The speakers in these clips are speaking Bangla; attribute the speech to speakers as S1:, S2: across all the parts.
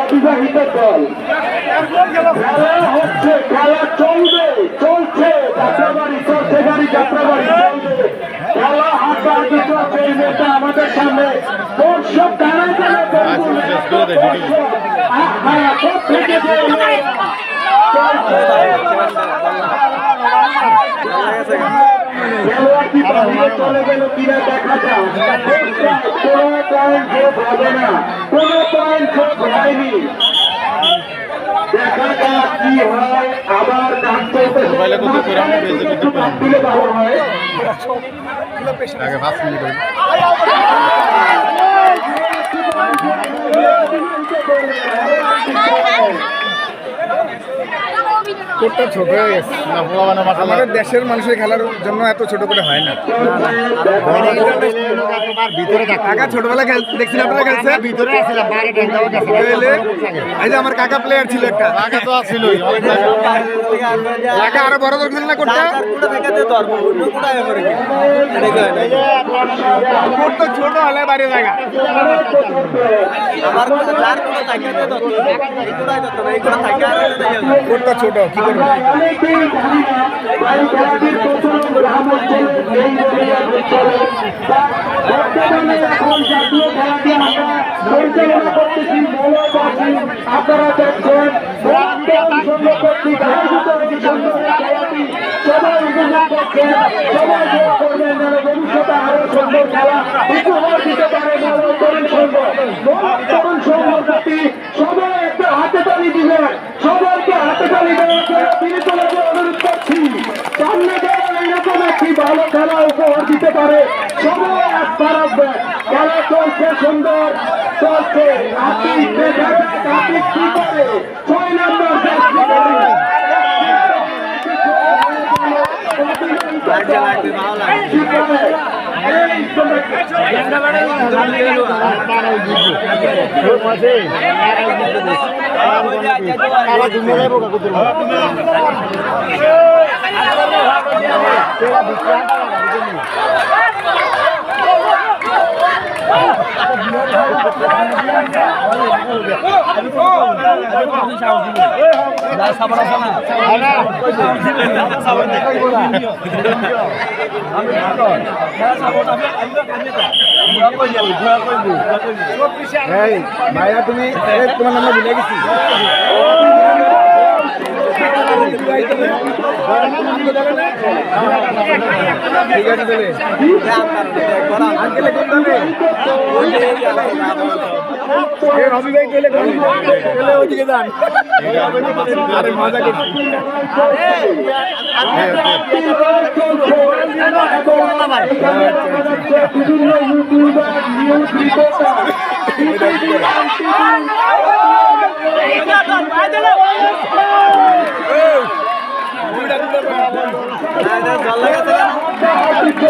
S1: অবিবাহিত দল খেলা হচ্ছে, খেলা চলবে, চলছে, যাত্রাবাড়ি চলছে, গাড়ি যাত্রাবাড়ি চলবে, খেলা হাতে হাতে চলছে। এই মেয়েটা আমাদের সামনে দর্শক টানা টানা চলে গেল কিনা দেখা যাক। কোনো পয়েন্ট যোগ হবে না, কোনো পয়েন্ট যোগ হয়নি। দেখা যাক কি হয়। আবার ডাক চলতে একটু ডাক দিলে ভালো হয়।
S2: কোটটা ছোট হয়ে গেছে। আমাদের দেশের মানুষের খেলার জন্য এত ছোট করে হয় না। কাকা ছোটবেলায় দেখছিল আপনারা খেলছে? ভিতরে আসছিলাম, বাইরে এই যে আমার কাকা প্লেয়ার ছিল একটা। কাকা তো ছিল, কাকা আরো বড় দরকার না কোটটা। কোট তো ছোট হলে বাইরে জায়গা। কোটটা ছোট কি করবো?
S1: আপনারা দেখছেন সবাই উপভোগ করছেন, সবাই দোয়া করবেন যেন ভবিষ্যতে আরো সুন্দর খেলা উপহার দিতে পারে তরুণ সংঘ। তরুণ সংঘর প্রতি সবাই একটা হাতে তালি দিবেন, সবাইকে হাতে তালি দেওয়ার জন্য তিনি তোমাকে অনুরোধ করছি। সামনে যেমন এইরকম একটি ভালো খেলা উপহার দিতে পারে সবাই আস্থা রাখবেন। খেলা চলছে, সুন্দর চলছে। আতিক দেখা যাক আতিক কি করে। 6 নম্বর
S2: ভাইয়া তুমি তোমার নাম ভুলে গেছি। ঠিক আছে রবি ভাই গেলে ওদিকে যান। আরে মজা করছি।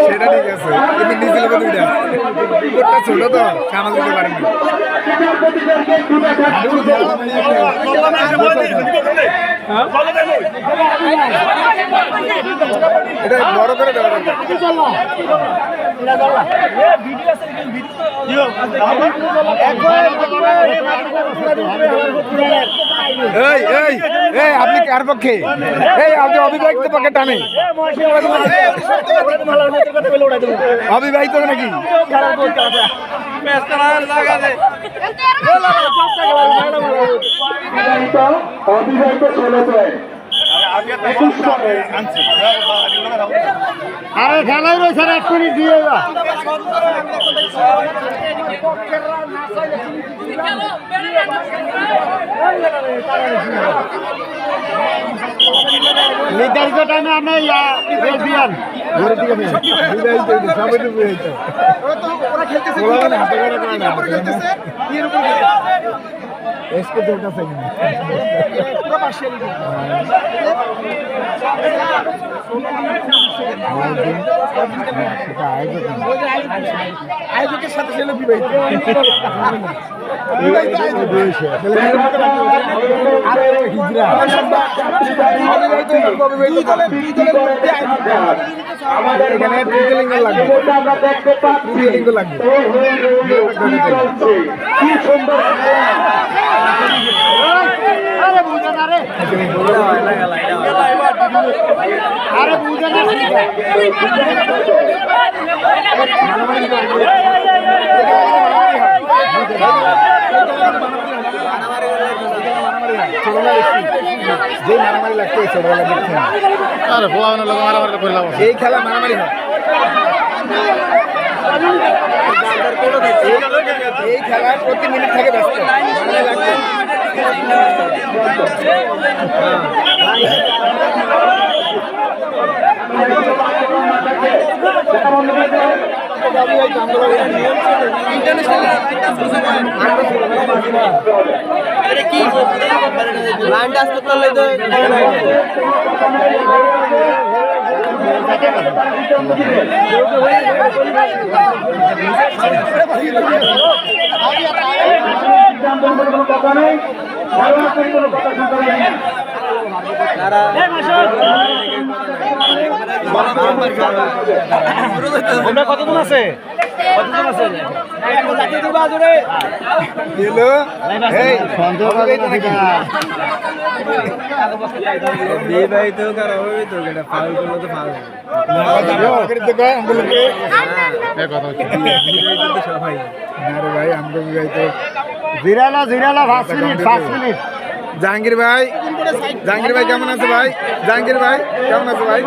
S2: সেটা ঠিক আছে, কিন্তু নিচে লোক দুইটা কোটটা ছোট তো সামাল দিতে পারেনি। এটা বড় করে দেওয়া আপনি কার পক্ষে? আপনি অবিবাহিত পক্ষে টানে অবিবাহিত নাকি? অবিবাহিত ছেলে আরে খেলাই রয়েছে এক মিনিট দিয়ে যা নির্ধারিত টাইমে আপনি দিয়ান ঘরে দিকে इसको जोड़ना चाहिए पूरा पार्शियली आयोजक के साथ चलो भी भाई
S1: আমাদের এখানে ডিটেলিং লাগবে আমরা দেখতে পাচ্ছি কি সুন্দর
S2: अरे बुझा ना रे अरे बुझा ना যে মারামারি লাগছে ছোটবেলা দেখছেন আরে পোলাওনা লোক মারামারি করে লাভ এই খেলা মারামারি হয় এই খেলা প্রতি মিনিট থেকে ব্যস্ত লাইনটা আসতে পারলে তো কতজন আছে জিরালা 5 মিনিট জাহাঙ্গীর ভাই কেমন আছে ভাই? জাহাঙ্গীর ভাই কেমন আছে ভাই?